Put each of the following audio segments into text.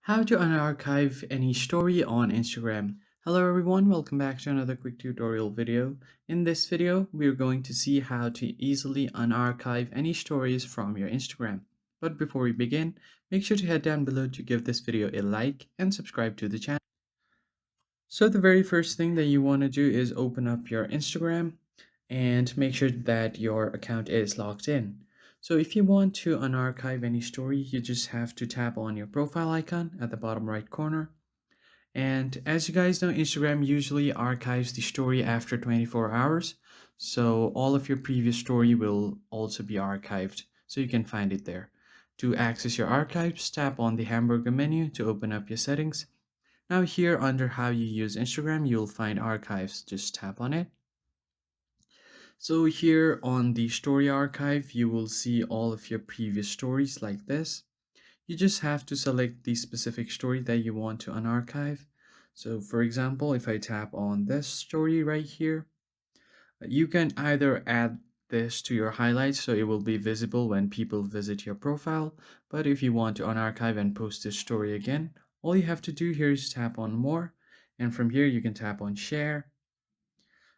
How to unarchive any story on Instagram. Hello everyone, welcome back to another quick tutorial video. In this video, we're going to see how to easily unarchive any stories from your Instagram. But before we begin, make sure to head down below to give this video a like and subscribe to the channel. So the very first thing that you want to do is open up your Instagram and make sure that your account is logged in. So if you want to unarchive any story, you just have to tap on your profile icon at the bottom right corner. And as you guys know, Instagram usually archives the story after 24 hours. So all of your previous story will also be archived. So you can find it there. To access your archives, tap on the hamburger menu to open up your settings. Now here under how you use Instagram, you'll find archives. Just tap on it. So here on the story archive, you will see all of your previous stories like this. You just have to select the specific story that you want to unarchive. So for example, if I tap on this story right here, you can either add this to your highlights so it will be visible when people visit your profile. But if you want to unarchive and post this story again, all you have to do here is tap on more. And from here, you can tap on share.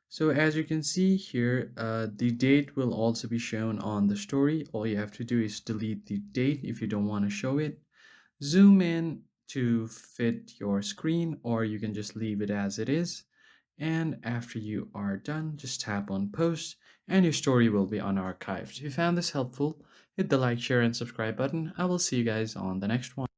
So as you can see here, the date will also be shown on the story. All you have to do is delete the date if you don't want to show it. Zoom in to fit your screen, or you can just leave it as it is. And after you are done, just tap on post and your story will be unarchived. If you found this helpful, hit the like, share, and subscribe button. I will see you guys on the next one.